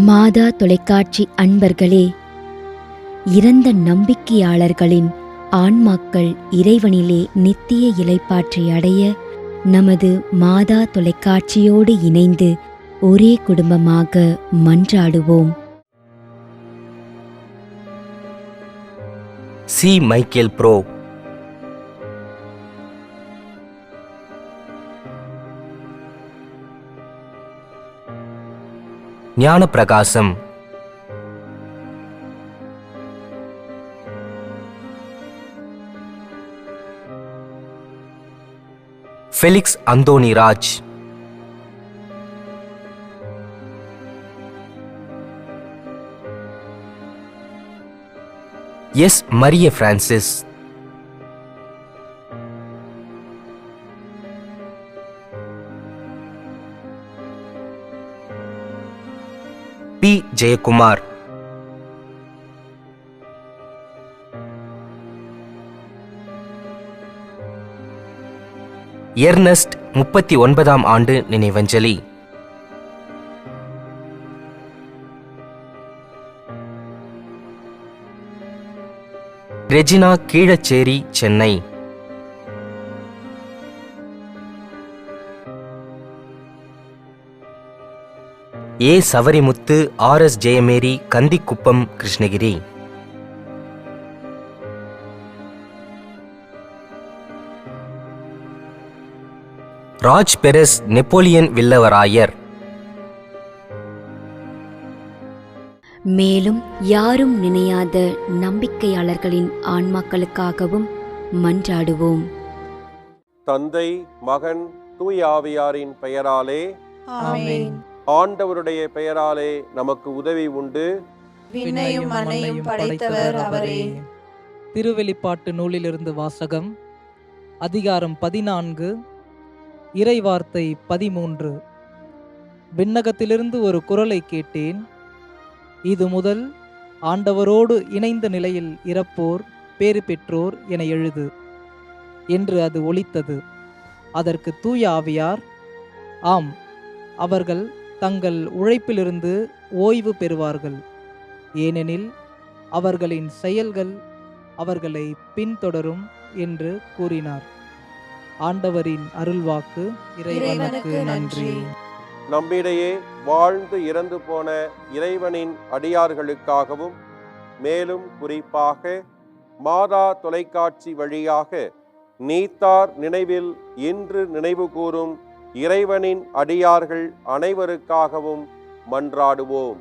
மாதா தொலைக்காட்சி அன்பர்களே, இறந்த நம்பிக்கையாளர்களின் ஆன்மாக்கள் இறைவனிலே நித்திய இளைப்பாற்றி அடைய நமது மாதா தொலைக்காட்சியோடு இணைந்து ஒரே குடும்பமாக மன்றாடுவோம். C. Michael bro. Gnana Prakasam. Felix Anthony Raj. S. Maria Francis. P. Jayakumar. Ernest 39ஆம் ஆண்டு நினைவஞ்சலி. Regina Keezhacheri, Chennai. A. Savarimuthu, R S. Jayamary, Kandikuppam, Krishnagiri. Raj Perez, Napoleon Villavarayar. மேலும் யாரும் நினையாத நம்பிக்கையாளர்களின் ஆன்மாக்களுக்காகவும் மன்றாடுவோம். தந்தை, மகன், தூய ஆவியாரின் பெயராலே ஆமென். ஆண்டவருடைய பெயராலே நமக்கு உதவி உண்டு. விண்ணையும் மண்ணையும் படைத்தவர் அவரே. திருவெளிப்பாட்டு நூலிலிருந்து வாசகம். அதிகாரம் 14, இறைவார்த்தை 13. விண்ணகத்திலிருந்து ஒரு குரலை கேட்டேன். இது முதல் ஆண்டவரோடு இணைந்த நிலையில் இறப்போர் பேறு பெற்றோர் என எழுது என்று அது ஒலித்தது. அதற்கு தூய ஆவியார், ஆம், அவர்கள் தங்கள் உழைப்பிலிருந்து ஓய்வு பெறுவார்கள், ஏனெனில் அவர்களின் செயல்கள் அவர்களை பின்தொடரும் என்று கூறினார். ஆண்டவரின் அருள்வாக்கு. இறைவனுக்கு நன்றி. நம்மிடையே வாழ்ந்து இறந்து போன இறைவனின் அடியார்களுக்காகவும், மேலும் குறிப்பாக மாதா தொலைக்காட்சி வழியாக நீத்தார் நினைவில் இன்று நினைவு கூறும் இறைவனின் அடியார்கள் அனைவருக்காகவும் மன்றாடுவோம்.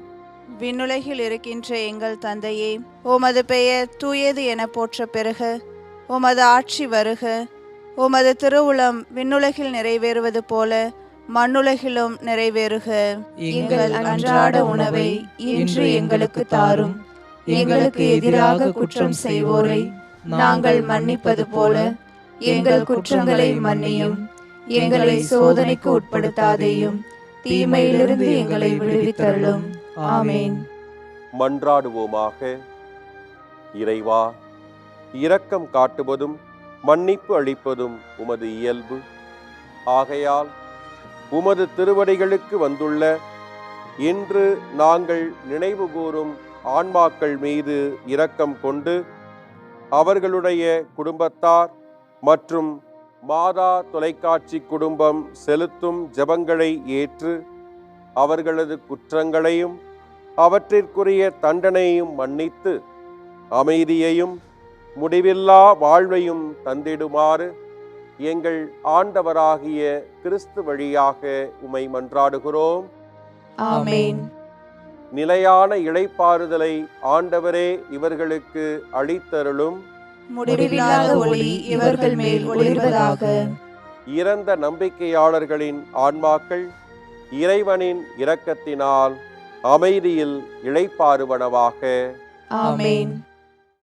விண்ணுலகில் இருக்கின்ற எங்கள் தந்தையே, உமது பெயர் தூயது என போற்ற பெறுக. உமது ஆட்சி வருக. உமது திருவுளம் விண்ணுலகில் நிறைவேறுவது போல மண்ணுலகிலும் நிறைவேறுக. எங்கள் அன்றாட உணவை இன்று எங்களுக்கு தாரும். எங்களுக்கு எதிராக குற்றம் செய்வோரை நாங்கள் மன்னிப்பது போல எங்கள் குற்றங்களை மன்னியும். எங்களை சோதனைக்கு உட்படுத்தாதேயும், தீமையிலிருந்து எங்களை விடுவித்தருளும். ஆமென். மன்றாடுவோமாக. இறைவா, இரக்கம் காட்டுவதும் மன்னிப்பு அளிப்பதும் உமது இயல்பு. ஆகையால் உமது திருவடிகளுக்கு வந்துள்ள இன்று நாங்கள் நினைவு கூறும் ஆன்மாக்கள் மீது இரக்கம் கொண்டு அவர்களுடைய குடும்பத்தார் மற்றும் மாதா தொலைக்காட்சி குடும்பம் செலுத்தும் ஜெபங்களை ஏற்று அவர்களது குற்றங்களையும் அவற்றிற்குரிய தண்டனையும் மன்னித்து அமைதியையும் முடிவில்லா வாழ்வையும் தந்திடுமாறு எங்கள் ஆண்டவராகிய கிறிஸ்து வழியாக உம்மை மன்றாடுகிறோம். ஆமென். நிலையான இளைப்பாறுதலை ஆண்டவரே இவர்களுக்கு அளித்தருளும். முடிவில்லாத ஒளி இவர்கள் மேல் ஒளிர்வதாக. இறந்த நம்பிக்கையாளர்களின் ஆன்மாக்கள் இறைவனின் இரக்கத்தினால் அமைதியில் இளைப்பாறுவனவாக. ஆமென்.